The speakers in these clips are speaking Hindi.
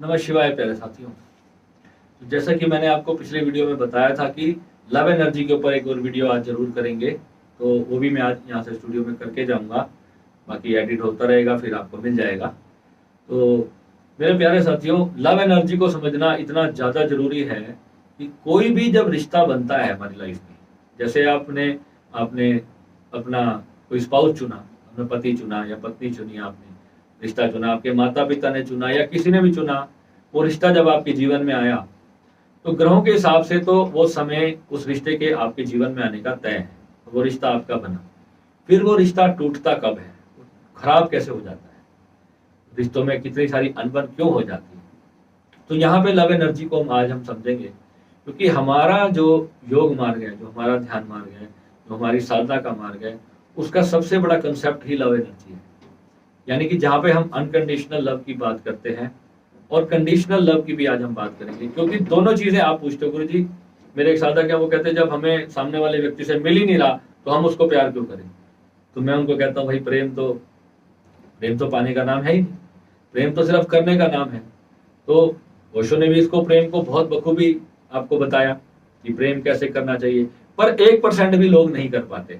नमः शिवाय प्यारे साथियों। तो जैसा कि मैंने आपको पिछले वीडियो में बताया था कि लव एनर्जी के ऊपर एक और वीडियो आज जरूर करेंगे, तो वो भी मैं आज यहाँ से स्टूडियो में करके जाऊँगा। बाकी एडिट होता रहेगा, फिर आपको मिल जाएगा। तो मेरे प्यारे साथियों, लव एनर्जी को समझना इतना ज़्यादा ज़रूरी है कि कोई भी जब रिश्ता बनता है हमारी लाइफ में, जैसे आपने आपने अपना कोई स्पाउस चुना, अपना पति चुना या पत्नी चुनी, आपने रिश्ता चुना, आपके माता पिता ने चुना या किसी ने भी चुना, वो रिश्ता जब आपके जीवन में आया तो ग्रहों के हिसाब से तो वो समय उस रिश्ते के आपके जीवन में आने का तय है। वो रिश्ता आपका बना, फिर वो रिश्ता टूटता कब है, खराब कैसे हो जाता है, रिश्तों में कितनी सारी अनबन क्यों हो जाती है। तो यहाँ पे लव एनर्जी को आज हम समझेंगे, क्योंकि हमारा जो योग मार्ग है, जो हमारा ध्यान मार्ग है, जो हमारी साधना का मार्ग है, उसका सबसे बड़ा कंसेप्ट ही लव एनर्जी है। यानी कि जहाँ पे हम अनकंडीशनल लव की बात करते हैं और कंडीशनल लव की भी आज हम बात करेंगे, क्योंकि दोनों चीजें आप पूछते हो गुरु जी, मेरे एक साधक है वो कहते हैं जब हमें सामने वाले व्यक्ति से मिल ही नहीं रहा तो हम उसको प्यार क्यों करें। तो मैं उनको कहता हूँ भाई प्रेम तो पाने का नाम है ही नहीं, प्रेम तो सिर्फ करने का नाम है। तो ओशो ने भी इसको प्रेम को बहुत बखूबी आपको बताया कि प्रेम कैसे करना चाहिए, पर 1% भी लोग नहीं कर पाते।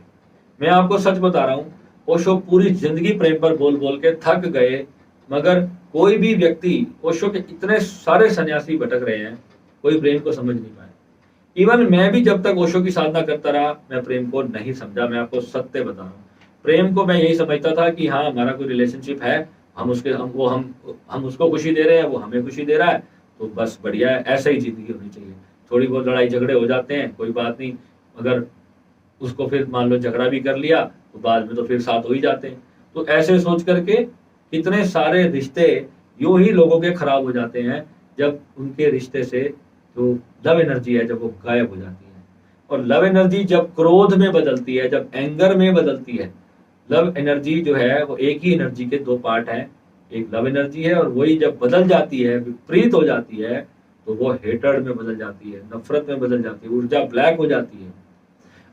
मैं आपको सच बता रहा हूँ, ओशो पूरी जिंदगी प्रेम पर बोल बोल के थक गए, मगर कोई भी व्यक्ति, ओशो के इतने सारे सन्यासी भटक रहे हैं, कोई प्रेम को समझ नहीं पाए। इवन मैं भी जब तक ओशो की साधना करता रहा, मैं प्रेम को नहीं समझा। मैं आपको सत्य बता रहा हूँ, प्रेम को मैं यही समझता था कि हाँ हमारा कोई रिलेशनशिप है, हम उसको खुशी दे रहे हैं, वो हमें खुशी दे रहा है, तो बस बढ़िया है, ऐसा ही जिंदगी होनी चाहिए। थोड़ी बहुत लड़ाई झगड़े हो जाते हैं, कोई बात नहीं, मगर उसको फिर मान लो झगड़ा भी कर लिया तो बाद में तो फिर साथ हो ही जाते हैं। तो ऐसे सोच करके कितने सारे रिश्ते यूं ही लोगों के खराब हो जाते हैं, जब उनके रिश्ते से जो लव एनर्जी है जब वो गायब हो जाती है। और लव एनर्जी जब क्रोध में बदलती है, जब एंगर में बदलती है, लव एनर्जी जो है वो एक ही एनर्जी के दो पार्ट हैं, एक लव एनर्जी है और वही जब बदल जाती है, विपरीत हो जाती है, तो वो हेटर्ड में बदल जाती है, नफरत में बदल जाती है, ऊर्जा ब्लैक हो जाती है।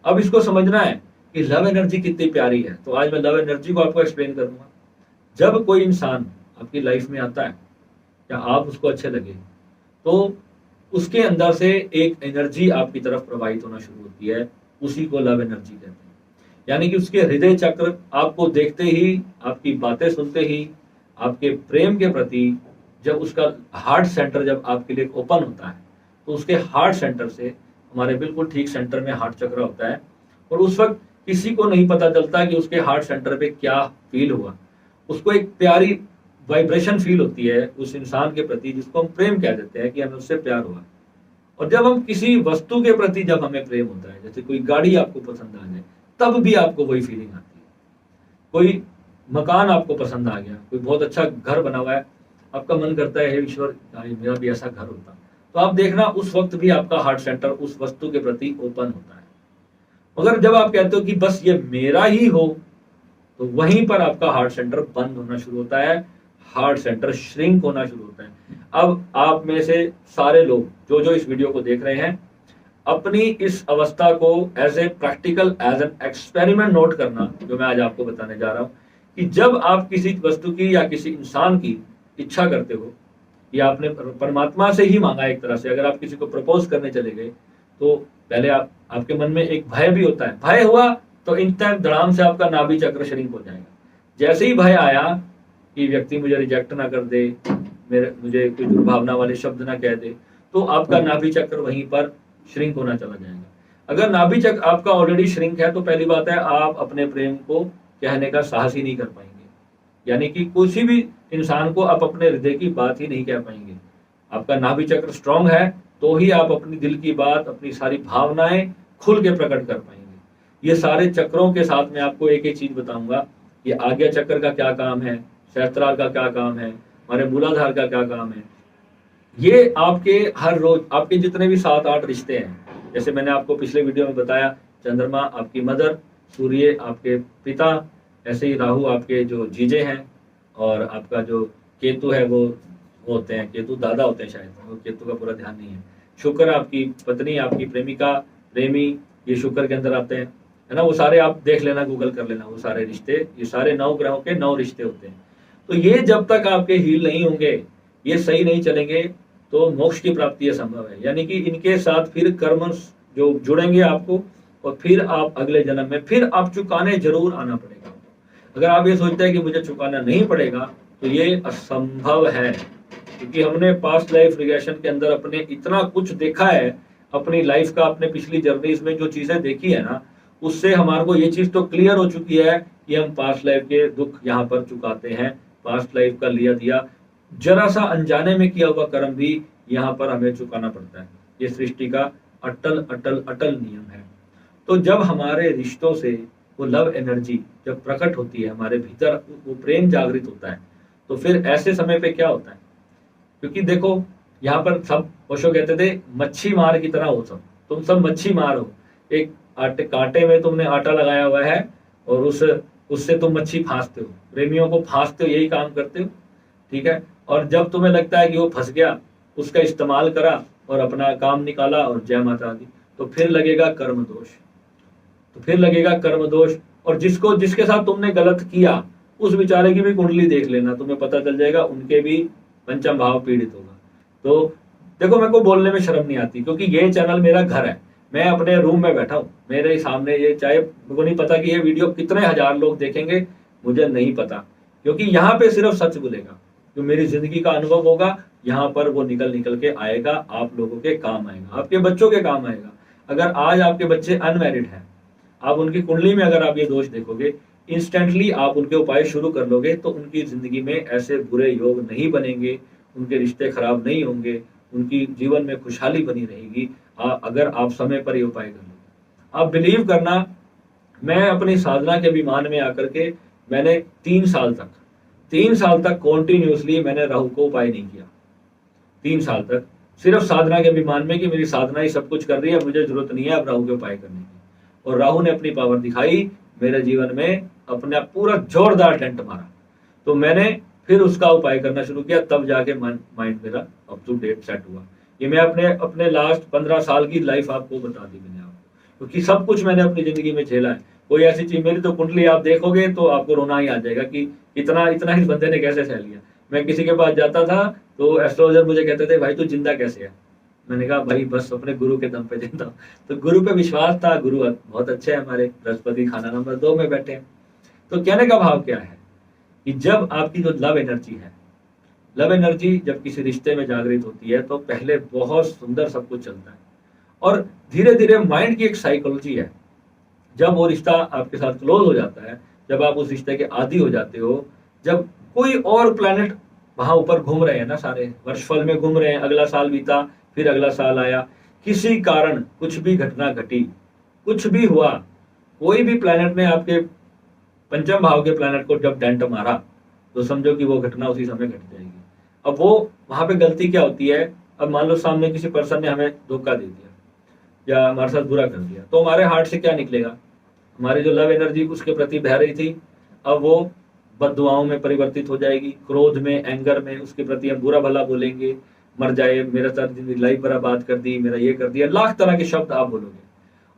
अब इसको समझना है कि लव एनर्जी कितनी प्यारी है, तो आज मैं लव एनर्जी को आपको एक्सप्लेन करूंगा। जब कोई इंसान आपकी लाइफ में आता है या आप उसको अच्छे लगे, तो उसके अंदर से एक एनर्जी आपकी तरफ प्रवाहित होना शुरू होती है, उसी को लव एनर्जी कहते हैं। यानी कि उसके हृदय चक्र आपको देखते ही, आपकी बातें सुनते ही, आपके प्रेम के प्रति जब उसका हार्ट सेंटर जब आपके लिए ओपन होता है, तो उसके हार्ट सेंटर से, हमारे बिल्कुल ठीक सेंटर में हार्ट चक्र होता है, और उस वक्त किसी को नहीं पता चलता कि उसके हार्ट सेंटर पे क्या फील हुआ। उसको एक प्यारी वाइब्रेशन फील होती है उस इंसान के प्रति, जिसको हम प्रेम कह देते हैं कि हमें उससे प्यार हुआ। और जब हम किसी वस्तु के प्रति जब हमें प्रेम होता है, जैसे कोई गाड़ी आपको पसंद आ जाए, तब भी आपको वही फीलिंग आती है। कोई मकान आपको पसंद आ गया, कोई बहुत अच्छा घर बना हुआ है, आपका मन करता है हे ईश्वर मेरा भी ऐसा घर होता, तो आप देखना उस वक्त भी आपका हार्ट सेंटर उस वस्तु के प्रति ओपन होता है। मगर जब आप कहते हो कि बस ये मेरा ही हो, तो वहीं पर आपका हार्ट सेंटर बंद होना शुरू होता है, हार्ट सेंटर श्रिंक होना शुरू होता है। अब आप में से सारे लोग जो जो इस वीडियो को देख रहे हैं, अपनी इस अवस्था को as a practical, as an experiment note करना, जो मैं आज आपको बताने जा रहा हूं, कि जब आप किसी वस्तु की या किसी इंसान की इच्छा करते हो, या आपने परमात्मा से ही मांगा एक तरह से, अगर आप किसी को प्रपोज करने चले गए, तो पहले आपके मन में एक भय भी होता है, भय हुआ तो इन टाइम धड़ाम से आपका नाभि चक्र श्रिंक हो जाएगा। जैसे ही भय आया कि व्यक्ति मुझे रिजेक्ट ना कर दे, मुझे कोई दुर्भावना वाले शब्द ना कह दे, तो आपका नाभि चक्र वहीं पर श्रिंक होना चला जाएगा। अगर नाभि चक्र आपका ऑलरेडी श्रिंक है, तो पहली बात है आप अपने प्रेम को कहने का साहस ही नहीं कर पाएंगे। यानी कि किसी भी इंसान को आप अपने हृदय की बात ही नहीं कह पाएंगे। आपका नाभि चक्र स्ट्रांग है तो ही आप अपनी दिल की बात, अपनी सारी भावनाएं खुल के प्रकट कर पाएंगे। ये सारे चक्रों के साथ में आपको एक एक चीज बताऊंगा कि आज्ञा चक्र का क्या काम है, सहस्त्रार का क्या काम है, हमारे मूलाधार का क्या काम है। ये आपके हर रोज आपके जितने भी 7-8 रिश्ते हैं, जैसे मैंने आपको पिछले वीडियो में बताया, चंद्रमा आपकी मदर, सूर्य आपके पिता, ऐसे ही राहु आपके जो जीजे हैं, और आपका जो केतु है वो होते हैं, केतु दादा होते हैं शायद, वो केतु का पूरा ध्यान नहीं है। शुक्र आपकी पत्नी, आपकी प्रेमिका, प्रेमी, ये शुक्र के अंदर आते हैं, है ना। वो सारे आप देख लेना, गूगल कर लेना, वो सारे रिश्ते, ये सारे 9 ग्रहों के 9 रिश्ते होते हैं। तो ये जब तक आपके हील नहीं होंगे, ये सही नहीं चलेंगे तो मोक्ष की प्राप्ति असंभव है। यानी कि इनके साथ फिर कर्म जो जुड़ेंगे आपको, और फिर आप अगले जन्म में फिर आप चुकाने जरूर आना पड़ेगा। अगर आप ये सोचते हैं कि मुझे चुकाना नहीं पड़ेगा तो ये असंभव है, क्योंकि हमने पास्ट लाइफ रिग्रेशन के अंदर अपने इतना कुछ देखा है, अपनी लाइफ का, अपने पिछली जर्नीज में जो चीजें देखी है ना, उससे हमारे को ये चीज तो क्लियर हो चुकी है कि हम पास्ट लाइफ के दुख यहाँ पर चुकाते हैं। पास्ट लाइफ का लिया दिया जरा सा अनजाने में किया हुआ कर्म भी यहाँ पर हमें चुकाना पड़ता है। ये सृष्टि का अटल अटल अटल नियम है। तो जब हमारे रिश्तों से वो लव एनर्जी जब प्रकट होती है, हमारे भीतर वो प्रेम जागृत होता है, तो फिर ऐसे समय पे क्या होता है, क्योंकि देखो यहाँ पर सब ओशो कहते थे मच्छी मार की तरह हो, सब तुम सब मच्छी मार हो। एक आटे कांटे में तुमने आटा लगाया हुआ है और उससे तुम मच्छी फांसते हो, प्रेमियों को फांसते हो, यही काम करते हो, ठीक है। और जब तुम्हें लगता है कि वो फंस गया, उसका इस्तेमाल करा और अपना काम निकाला और जय माता दी, तो फिर लगेगा कर्म दोष, तो फिर लगेगा कर्म दोष। और जिसके साथ तुमने गलत किया उस बेचारे की भी कुंडली देख लेना, तुम्हें पता चल जाएगा उनके भी पंचम भाव पीड़ित होगा। तो देखो, मेरे को बोलने में शर्म नहीं आती, क्योंकि ये चैनल मेरा घर है, मैं अपने रूम में बैठा हूँ, मेरे सामने ये, चाहे मेरे को नहीं पता कि ये वीडियो कितने हजार लोग देखेंगे, मुझे नहीं पता, क्योंकि यहाँ पे सिर्फ सच बोलेगा, जो मेरी जिंदगी का अनुभव होगा यहाँ पर वो निकल के आएगा, आप लोगों के काम आएगा, आपके बच्चों के काम आएगा। अगर आज आपके बच्चे अनमैरिड हैं, आप उनकी कुंडली में अगर आप ये दोष देखोगे, इंस्टेंटली आप उनके उपाय शुरू कर लोगे, तो उनकी जिंदगी में ऐसे बुरे योग नहीं बनेंगे, उनके रिश्ते खराब नहीं होंगे, उनकी जीवन में खुशहाली बनी रहेगी, अगर आप समय पर ये उपाय कर लो। आप बिलीव करना, मैं अपनी साधना के अभिमान में आकर के मैंने 3 साल तक कॉन्टिन्यूसली मैंने राहु को उपाय नहीं किया। 3 साल तक सिर्फ साधना के अभिमान में कि मेरी साधना ही सब कुछ कर रही है, मुझे जरूरत नहीं है अब राहु के उपाय करने की। और राहु ने अपनी पावर दिखाई मेरे जीवन में, अपना पूरा जोरदार डेंट मारा, तो मैंने फिर उसका उपाय करना शुरू किया, तब जाके माइंड मेरा अप टू डेट सेट हुआ। ये मैं अपने लास्ट 15 साल की लाइफ आपको बता दी मैंने आपको, क्योंकि सब कुछ मैंने अपनी जिंदगी में झेला है। कोई ऐसी चीज, मेरी तो कुंडली आप देखोगे तो आपको रोना ही आ जाएगा कि इतना इस बंदे ने कैसे सह लिया। मैं किसी के पास जाता था तो एस्ट्रोलॉजर मुझे कहते थे भाई तू जिंदा कैसे है, मैंने कहा भाई बस अपने गुरु के दम पे जिंदा हूं। तो गुरु पे विश्वास था, गुरु बहुत अच्छे हैं हमारे, बृहस्पति खाना नंबर 2 में बैठे हैं। तो कहने का भाव क्या है कि जब आपकी जो लव एनर्जी है, लव एनर्जी जब किसी रिश्ते में जागृत होती है तो पहले बहुत सुंदर सब कुछ चलता है, और धीरे धीरे माइंड की एक साइकोलॉजी है, जब वो रिश्ता आपके साथ क्लोज हो जाता है, जब आप उस रिश्ते के आदी हो जाते हो, जब कोई और प्लैनेट वहां ऊपर घूम रहे हैं ना, सारे वर्षफल में घूम रहे हैं, अगला साल बीता फिर अगला साल आया, किसी कारण कुछ भी घटना घटी, कुछ भी हुआ, कोई भी प्लैनेट ने आपके पंचम भाव के प्लैनेट को जब डेंट मारा तो समझो कि वो घटना उसी समय घट जाएगी। अब वो वहां पे गलती क्या होती है, अब मान लो सामने किसी पर्सन ने हमें धोखा दे दिया या हमारे साथ बुरा कर दिया, तो हमारे हार्ट से क्या निकलेगा, हमारी जो लव एनर्जी उसके प्रति बह रही थी, अब वो बद्दुआओं में परिवर्तित हो जाएगी, क्रोध में, एंगर में, उसके प्रति हम बुरा भला बोलेंगे, मर जाए, मेरे साथ लाइफ बर्बाद कर दी, मेरा ये कर दिया, लाख तरह के शब्द आप बोलोगे।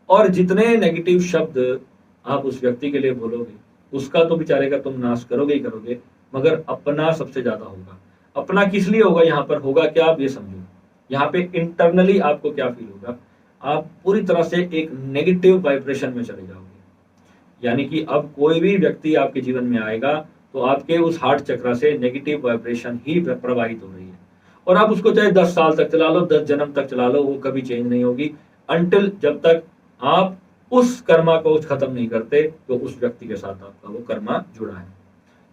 और जितने नेगेटिव शब्द आप उस व्यक्ति के लिए बोलोगे, उसका तो बेचारे का तुम नाश करोगे ही करोगे, मगर अपना सबसे ज्यादा होगा। अपना किस लिए होगा, यहाँ पर होगा क्या, आप ये समझो, यहाँ पे इंटरनली आपको क्या फील होगा, आप पूरी तरह से एक नेगेटिव वाइब्रेशन में चले जाओगे। यानी कि अब कोई भी व्यक्ति आपके जीवन में आएगा तो आपके उस हार्ट चक्र से नेगेटिव वाइब्रेशन ही प्रवाहित हो रही है, और आप उसको चाहे 10 साल तक चला लो, 10 जन्म तक चला लो, वो कभी चेंज नहीं होगी, अनटिल जब तक आप उस कर्मा को खत्म नहीं करते तो उस व्यक्ति के साथ आपका वो कर्मा जुड़ा है,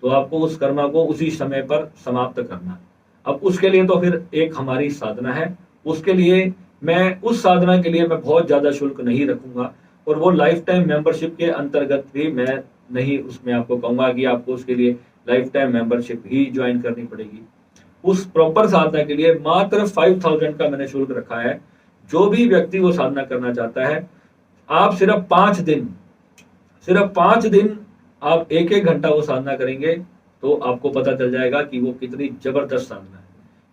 तो आपको उस कर्मा को उसी समय पर समाप्त करना। अब उसके लिए तो फिर एक हमारी साधना है, उसके लिए मैं उस साधना के लिए मैं बहुत ज्यादा शुल्क नहीं रखूंगा, और वो लाइफ टाइम मेंबरशिप के अंतर्गत भी मैं नहीं उसमें आपको कहूंगा कि आपको उसके लिए लाइफ टाइम मेंबरशिप ही ज्वाइन करनी पड़ेगी। उस प्रॉपर साधना के लिए मात्र 5000 का मैंने शुल्क रखा है। जो भी व्यक्ति वो साधना करना चाहता है, आप सिर्फ 5 दिन आप 1-1 घंटा वो साधना करेंगे तो आपको पता चल जाएगा कि वो कितनी जबरदस्त साधना है।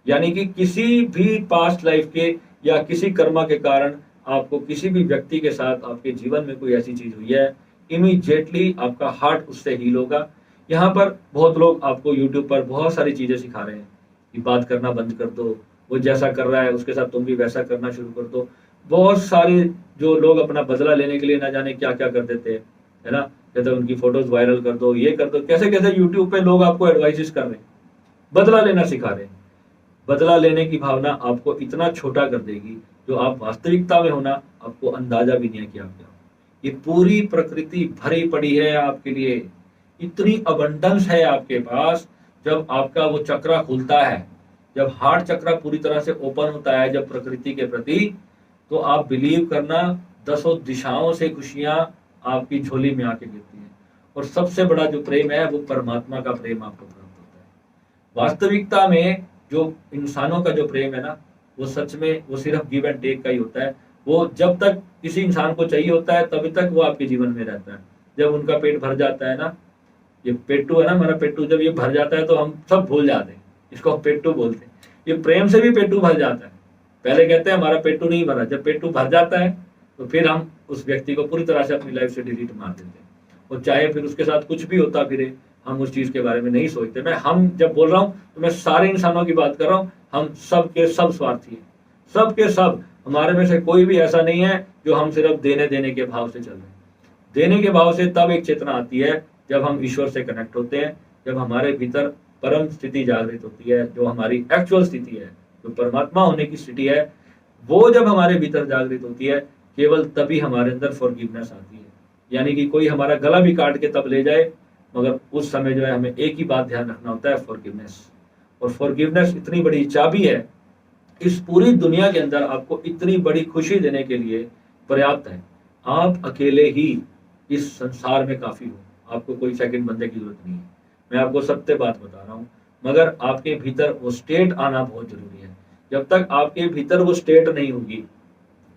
यानी कि किसी भी पास्ट लाइफ के या किसी कर्मा के कारण आपको किसी भी व्यक्ति के साथ आपके जीवन में कोई ऐसी चीज हुई है, इमीडिएटली आपका हार्ट उससे हील होगा। यहाँ पर बहुत लोग आपको यूट्यूब पर बहुत सारी चीजें सिखा रहे हैं कि बात करना बंद कर दो, वो जैसा कर रहा है उसके साथ तुम भी वैसा करना शुरू कर दो। बहुत सारे जो लोग अपना बदला लेने के लिए ना जाने क्या क्या कर देते हैं, है ना, कहते हैं उनकी फोटोज वायरल कर दो, ये कर दो, कैसे कैसे यूट्यूब पे लोग आपको एडवाइस कर रहे हैं, बदला लेना सिखा रहे हैं। बदला लेने की भावना आपको इतना छोटा कर देगी, जो आप वास्तविकता में होना आपको अंदाजा भी नहीं है कि आप क्या हो। ये पूरी प्रकृति भरी पड़ी है आपके लिए, इतनी अबंडेंस है आपके पास। जब आपका वो चक्रा खुलता है, जब हार्ट चक्रा पूरी तरह से ओपन होता है जब प्रकृति के प्रति, तो आप बिलीव करना दसों दिशाओं से खुशियां आपकी झोली में आके गिरती है। और सबसे बड़ा जो प्रेम है वो परमात्मा का प्रेम आपको प्राप्त होता है। वास्तविकता में जो इंसानों का जो प्रेम है ना, वो सच में वो सिर्फ गिव एंड टेक का ही होता है। वो जब तक किसी इंसान को चाहिए होता है तभी तक वो आपके जीवन में रहता है। जब उनका पेट भर जाता है ना, ये पेट्टू है ना, हमारा पेट्टू जब ये भर जाता है तो हम सब भूल जाते हैं, इसको हम पेट्टू बोलते हैं। ये प्रेम से भी पेट्टू भर जाता है। पहले कहते हैं हमारा पेट्टू नहीं भरा, जब पेट्टू भर जाता है तो फिर हम उस व्यक्ति को पूरी तरह से अपनी लाइफ से डिलीट मार देते हैं। और चाहे फिर उसके साथ कुछ भी होता फिरे, हम उस चीज के बारे में नहीं सोचते। मैं हम जब बोल रहा हूँ तो मैं सारे इंसानों की बात कर रहा हूँ। हम सब के सब स्वार्थी हैं, सब के सब। हमारे में से कोई भी ऐसा नहीं है जो हम सिर्फ देने देने के भाव से चल रहे हैं। देने के भाव से तब एक चेतना आती है जब हम ईश्वर से कनेक्ट होते हैं, जब हमारे भीतर परम स्थिति जागृत होती है, जो हमारी एक्चुअल स्थिति है, जो परमात्मा होने की स्थिति है, वो जब हमारे भीतर जागृत होती है, केवल तभी हमारे अंदर फॉरगिवनेस आती है। यानी कि कोई हमारा गला भी काट के तब ले जाए, मगर उस समय जो है हमें एक ही बात ध्यान रखना होता है, फॉरगिवनेस। और फॉरगिवनेस इतनी बड़ी चाबी है, इस पूरी दुनिया के अंदर आपको इतनी बड़ी खुशी देने के लिए पर्याप्त है। आप अकेले ही इस संसार में काफी हो, आपको कोई सेकंड बंदे की जरूरत नहीं है। मैं आपको सत्य बात बता रहा हूँ, मगर आपके भीतर वो स्टेट आना बहुत जरूरी है। जब तक आपके भीतर वो स्टेट नहीं होगी,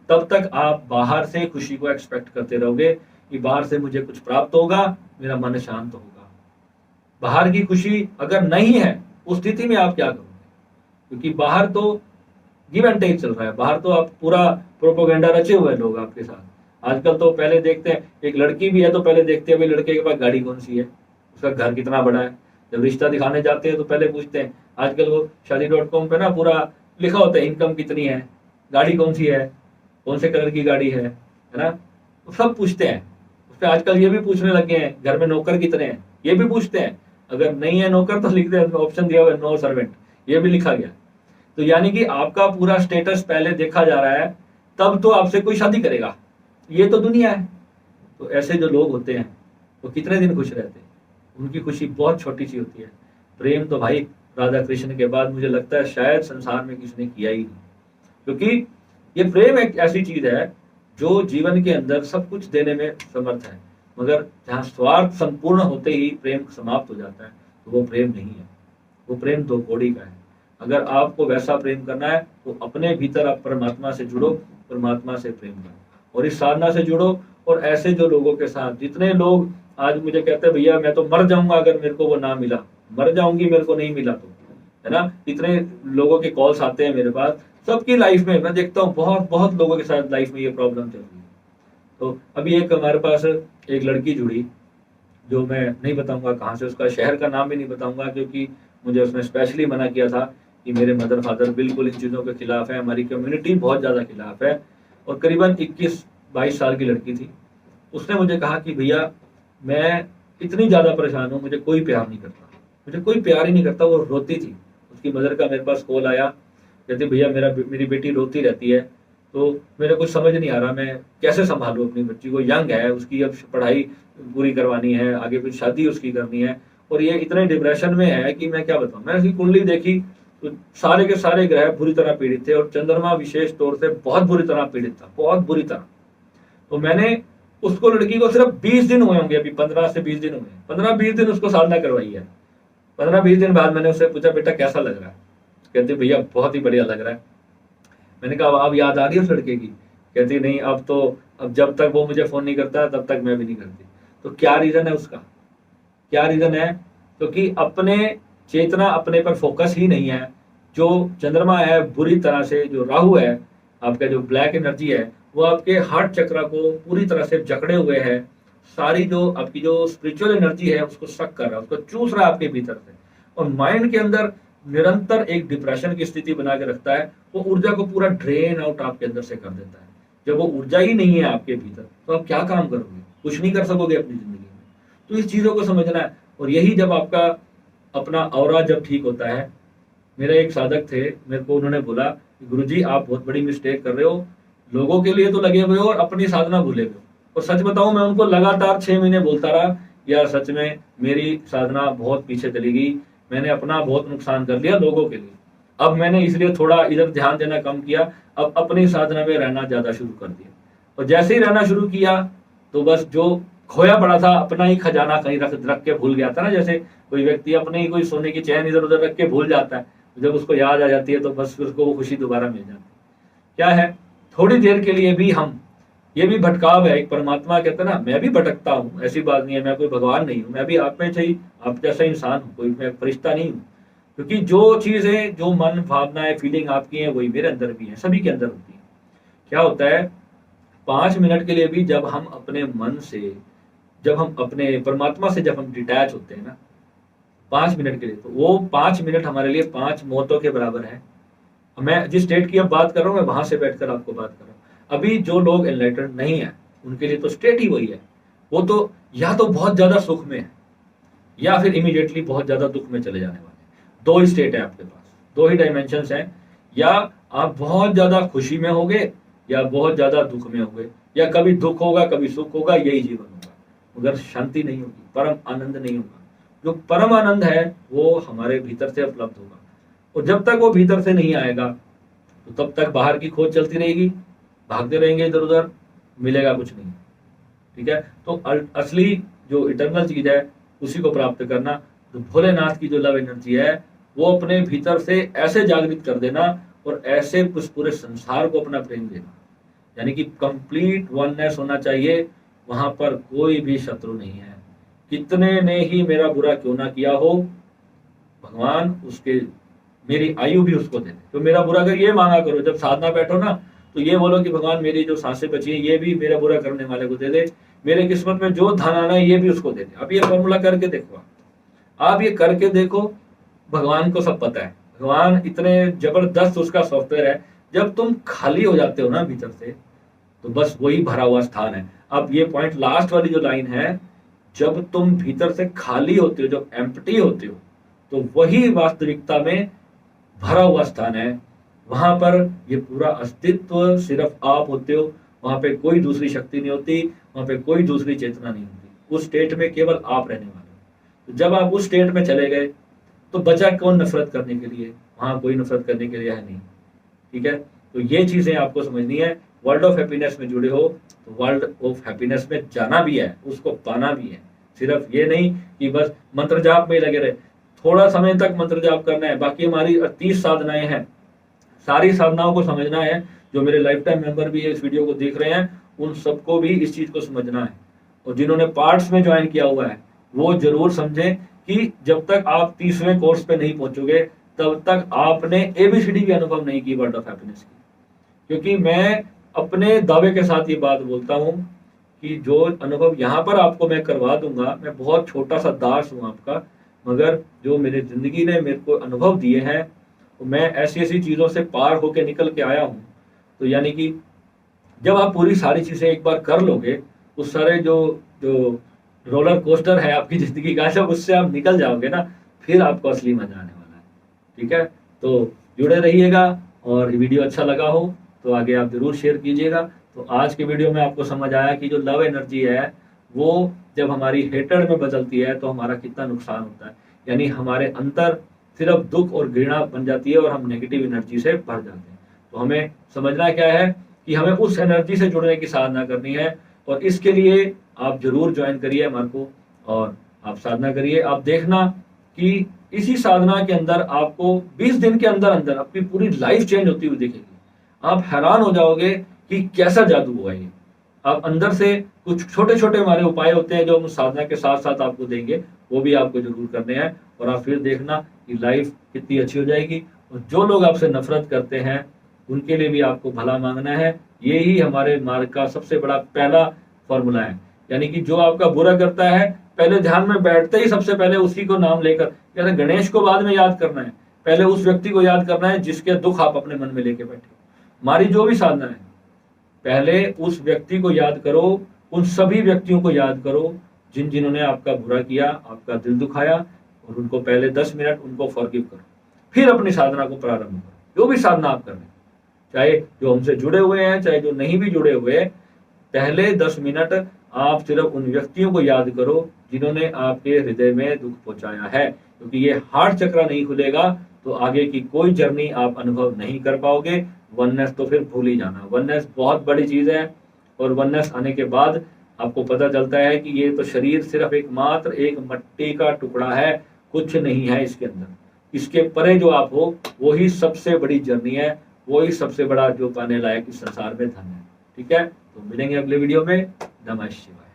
तब तक आप बाहर से खुशी को एक्सपेक्ट करते रहोगे कि बाहर से मुझे कुछ प्राप्त होगा, मेरा मन शांत होगा। बाहर की खुशी अगर नहीं है, उस स्थिति में आप क्या करोगे? क्योंकि बाहर तो गिव एंड टेक चल रहा है, बाहर तो आप पूरा प्रोपोगेंडा रचे हुए हैं लोग आपके साथ। आजकल तो पहले देखते हैं, एक लड़की भी है तो पहले देखते हैं भाई लड़के के पास गाड़ी कौन सी है, उसका घर कितना बड़ा है। जब रिश्ता दिखाने जाते हैं तो पहले पूछते हैं, आजकल वो शादी.com पे ना पूरा लिखा होता है इनकम कितनी है, गाड़ी कौन सी है, कौन से कलर की गाड़ी है ना, तो सब पूछते हैं। उस पर आजकल ये भी पूछने लगे हैं घर में नौकर कितने हैं, ये भी पूछते हैं। अगर नहीं है नौकर तो लिखते हैं, ऑप्शन दिया हुआ है नो सर्वेंट, ये भी लिखा गया। तो यानी कि आपका पूरा स्टेटस पहले देखा जा रहा है, तब तो आपसे कोई शादी करेगा। ये तो दुनिया है। तो ऐसे जो लोग होते हैं वो कितने दिन खुश रहते हैं, उनकी खुशी बहुत छोटी सी होती है। प्रेम तो भाई राधा कृष्ण के बाद मुझे लगता है शायद संसार में किसी ने किया ही नहीं, क्योंकि ये प्रेम एक ऐसी चीज है जो जीवन के अंदर सब कुछ देने में समर्थ है, मगर जहाँ स्वार्थ संपूर्ण होते ही प्रेम समाप्त हो जाता है, तो वो प्रेम नहीं है। वो प्रेम दो कौड़ी का है। अगर आपको वैसा प्रेम करना है तो अपने भीतर आप परमात्मा से जुड़ो, परमात्मा से प्रेम करो और इस साधना से जुड़ो। और ऐसे जो लोगों के साथ, जितने लोग आज मुझे कहते हैं भैया मैं तो मर जाऊंगा अगर मेरे को वो ना मिला, मर जाऊंगी मेरे को नहीं मिला तो, है ना, इतने लोगों के कॉल्स आते हैं मेरे पास। सबकी लाइफ में मैं देखता हूँ बहुत बहुत लोगों के साथ लाइफ में ये प्रॉब्लम चल रही है। तो अभी एक हमारे पास एक लड़की जुड़ी, जो मैं नहीं बताऊंगा कहाँ से, उसका शहर का नाम भी नहीं बताऊंगा, क्योंकि मुझे उसने स्पेशली मना किया था कि मेरे मदर फादर बिल्कुल इन चीज़ों के खिलाफ है, हमारी कम्युनिटी बहुत ज़्यादा खिलाफ है। और करीबन 21-22 साल की लड़की थी। उसने मुझे कहा कि भैया मैं इतनी ज़्यादा परेशान हूँ, मुझे कोई प्यार नहीं करता, मुझे कोई प्यार ही नहीं करता। वो रोती थी। उसकी मदर का मेरे पास कॉल आया, कहती भैया मेरी बेटी रोती रहती है, तो मेरे कुछ समझ नहीं आ रहा मैं कैसे संभालूँ अपनी बच्ची को। यंग है, उसकी अब पढ़ाई पूरी करवानी है, आगे फिर शादी उसकी करनी है, और ये इतने डिप्रेशन में है कि मैं क्या बताऊँ। मैंने उसकी कुंडली देखी तो सारे के सारे ग्रह बुरी तरह पीड़ित थे, और चंद्रमा विशेष तौर से बहुत बुरी तरह पीड़ित था, बहुत बुरी तरह। तो मैंने उसको, लड़की को सिर्फ 20 दिन हुए होंगे, अभी 15 से 20 दिन हुए, 15-20 दिन उसको साधना करवाई है। 15-20 दिन बाद मैंने उससे पूछा बेटा कैसा लग रहा है? कहती भैया बहुत ही बढ़िया लग रहा है। मैंने कहा अब याद आ रही है उस लड़के की? कहती नहीं, अब जब तक वो मुझे फोन नहीं करता तब तक मैं भी नहीं करती। तो क्या रीजन है उसका? क्या रीजन है? क्योंकि अपने चेतना अपने पर फोकस ही नहीं है। जो चंद्रमा है बुरी तरह से, जो राहु है आपका, जो ब्लैक एनर्जी है, वो आपके हार्ट चक्र को पूरी तरह से जकड़े हुए है। सारी जो आपकी जो स्पिरिचुअल एनर्जी है उसको सक कर रहा है, उसको चूस रहा है आपके भीतर से। और माइंड के अंदर निरंतर एक डिप्रेशन की स्थिति बना के रखता है, वो ऊर्जा को पूरा ड्रेन आउट आपके अंदर से कर देता है। जब वो ऊर्जा ही नहीं है आपके भीतर, तो आप क्या काम करोगे? कुछ नहीं कर सकोगे अपनी जिंदगी में। तो इस चीजों को समझना है। और यही जब आपका अपना ऑरा जब ठीक होता है, मेरे एक साधक थे, मेरे को उन्होंने बोला कि गुरुजी आप बहुत बड़ी मिस्टेक कर रहे हो, लोगों के लिए तो लगे हुए हो और अपनी साधना भूले हुए हो। और सच बताऊं, मैं उनको लगातार 6 महीने बोलता रहा, यार सच में मेरी साधना बहुत पीछे चली गई, मैंने अपना बहुत नुकसान कर लिया लोगों के लिए। अब मैंने इसलिए थोड़ा इधर ध्यान देना कम किया, अब अपनी साधना में रहना ज्यादा शुरू कर दिया। और जैसे ही रहना शुरू किया, तो बस जो खोया पड़ा था, अपना ही खजाना कहीं रख रख के भूल गया था ना, जैसे कोई व्यक्ति अपने ही कोई सोने की चैन इधर उधर रख के भूल जाता है, जब उसको याद आ जाती है तो बस उसको वो खुशी दोबारा मिल जाती है। क्या है, थोड़ी देर के लिए भी हम, ये भी भटकाव है। एक परमात्मा कहता है ना, मैं भी भटकता हूँ, ऐसी बात नहीं है, मैं कोई भगवान नहीं हूँ, मैं भी आप में से आप जैसा इंसान हूँ, कोई मैं फरिश्ता नहीं हूँ। क्योंकि जो चीजें, जो मन भावनाएं फीलिंग आपकी है, वही मेरे अंदर भी है, सभी के अंदर होती है। क्या होता है, 5 मिनट के लिए भी जब हम अपने मन से, जब हम अपने परमात्मा से जब हम डिटैच होते हैं ना 5 मिनट के लिए, तो वो 5 मिनट हमारे लिए 5 मौतों के बराबर है। मैं जिस स्टेट की अब बात कर रहा हूँ, मैं वहां से बैठकर आपको बात कर रहा हूँ। अभी जो लोग एनलाइटेंड नहीं है, उनके लिए तो स्टेट ही वही है। वो तो या तो बहुत ज्यादा सुख में है, या फिर इमीडिएटली बहुत ज्यादा दुख में चले जाने वाले हैं। दो ही स्टेट है आपके पास, दो ही डायमेंशन है। या आप बहुत ज्यादा खुशी में होगे, या बहुत ज्यादा दुख में होगे, या कभी दुख होगा कभी सुख होगा, यही जीवन होगा, मगर शांति नहीं होगी, परम आनंद नहीं होगा। जो परम आनंद है वो हमारे भीतर से उपलब्ध होगा। और जब तक वो भीतर से नहीं आएगा, तो तब तक बाहर की खोज चलती रहेगी, भागते रहेंगे इधर उधर, मिलेगा कुछ नहीं। ठीक है, तो असली जो इटर्नल चीज है, उसी को प्राप्त करना। तो भोलेनाथ की जो लव एनर्जी है, वो अपने भीतर से ऐसे जागृत कर देना, और ऐसे उस पूरे संसार को अपना प्रेम देना, यानी कि कंप्लीट वननेस होना चाहिए। वहां पर कोई भी शत्रु नहीं है, कितने ने ही मेरा बुरा क्यों ना किया हो, भगवान उसके, मेरी आयु भी उसको दे दे। तो मेरा बुरा कर ये मांगा करो, जब साधना बैठो ना, तो ये बोलो कि भगवान मेरी जो सांसें बची है, ये भी मेरा बुरा करने वाले को दे दे, मेरे किस्मत में जो धन आना है ये भी उसको दे दे। अब ये फॉर्मूला करके देखो, आप ये करके देखो, भगवान को सब पता है। भगवान इतने जबरदस्त उसका सॉफ्टवेयर है, जब तुम खाली हो जाते हो ना भीतर से, तो बस वही भरा हुआ स्थान है। अब ये पॉइंट, लास्ट वाली जो लाइन है, जब तुम भीतर से खाली होते हो, जब एम्प्टी होते हो, तो वही वास्तविकता में भरा हुआ स्थान है। वहां पर ये पूरा अस्तित्व सिर्फ आप होते हो, वहां पे कोई दूसरी शक्ति नहीं होती, वहां पे कोई दूसरी चेतना नहीं होती। उस स्टेट में केवल आप रहने वाले हो। तो जब आप उस स्टेट में चले गए, तो बचा कौन नफरत करने के लिए? वहां कोई नफरत करने के लिए है नहीं। ठीक है, तो ये चीजें आपको समझनी है। वर्ल्ड ऑफ हैप्पीनेस में जुड़े हो, तो वर्ल्ड ऑफ हैप्पीनेस में जाना भी है, उसको पाना भी है। सिर्फ ये नहीं कि बस मंत्र जाप में लगे रहे, थोड़ा समय तक मंत्र जाप करना है, बाकी हमारी 30 साधनाएं हैं, सारी साधनाओं को समझना है। जो मेरे लाइफ टाइम मेंबर भी इस वीडियो को देख रहे हैं, उन सबको भी इस चीज को समझना है। और जिन्होंने पार्ट्स में ज्वाइन किया हुआ है, वो जरूर समझें कि जब तक आप 30वें कोर्स पे नहीं पहुंचोगे, तब तक आपने एबीसीडी भी अनुभव नहीं की वर्ल्ड ऑफ हैप्पीनेस की। क्योंकि मैं अपने दावे के साथ ये बात बोलता हूँ कि जो अनुभव यहाँ पर आपको मैं करवा दूंगा, मैं बहुत छोटा सा दास हूँ आपका, मगर जो मेरी जिंदगी ने मेरे को अनुभव दिए हैं, तो मैं ऐसी ऐसी चीजों से पार होके निकल के आया हूँ। तो यानी कि जब आप पूरी सारी चीजें एक बार कर लोगे, उस सारे जो जो रोलर कोस्टर है आपकी जिंदगी का, जब उससे आप निकल जाओगे ना, फिर आपको असली मजा आने वाला है। ठीक है, तो जुड़े रहिएगा, और वीडियो अच्छा लगा हो तो आगे आप जरूर शेयर कीजिएगा। तो आज के वीडियो में आपको समझ आया कि जो लव एनर्जी है, वो जब हमारी हेटर्ड में बदलती है, तो हमारा कितना नुकसान होता है। यानी हमारे अंदर सिर्फ दुख और घृणा बन जाती है, और हम नेगेटिव एनर्जी से भर जाते हैं। तो हमें समझना क्या है कि हमें उस एनर्जी से जुड़ने की साधना करनी है। और इसके लिए आप जरूर ज्वाइन करिए हमारे को, और आप साधना करिए। आप देखना कि इसी साधना के अंदर आपको 20 दिन के अंदर अंदर अपनी पूरी लाइफ चेंज होती हुई दिखेगी। आप हैरान हो जाओगे कि कैसा जादू हुआ ये। आप अंदर से कुछ छोटे छोटे हमारे उपाय होते हैं, जो हम साधना के साथ साथ आपको देंगे, वो भी आपको जरूर करने हैं। और आप फिर देखना कि लाइफ कितनी अच्छी हो जाएगी। और जो लोग आपसे नफरत करते हैं, उनके लिए भी आपको भला मांगना है। यही हमारे मार्ग का सबसे बड़ा पहला फॉर्मूला है। यानी कि जो आपका बुरा करता है, पहले ध्यान में बैठते ही सबसे पहले उसी को नाम लेकर, जैसे गणेश को बाद में याद करना है, पहले उस व्यक्ति को याद करना है जिसके दुख आप अपने मन में लेके बैठे हो। हमारी जो भी साधना है, पहले उस व्यक्ति को याद करो, उन सभी व्यक्तियों को याद करो जिन्होंने आपका बुरा किया, आपका दिल दुखाया, और उनको पहले 10 मिनट उनको फॉरगिव करो, फिर अपनी साधना को प्रारंभ करो। जो भी साधना आप कर रहे हैं, चाहे जो हमसे जुड़े हुए हैं, चाहे जो नहीं भी जुड़े हुए, पहले 10 मिनट आप सिर्फ उन व्यक्तियों को याद करो जिन्होंने आपके हृदय में दुख पहुंचाया है, क्योंकि ये हार्ट चक्र नहीं खुलेगा तो आगे की कोई जर्नी आप अनुभव नहीं कर पाओगे। वननेस तो फिर भूल ही जाना। वननेस बहुत बड़ी चीज है, और वननेस आने के बाद आपको पता चलता है कि ये तो शरीर सिर्फ मात्र एक मट्टी का टुकड़ा है, कुछ नहीं है इसके अंदर। इसके परे जो आप हो, वही सबसे बड़ी जर्नी है, वही सबसे बड़ा जो पाने लायक इस संसार में धन है। ठीक है, तो मिलेंगे अगले वीडियो में। नमः शिवाय।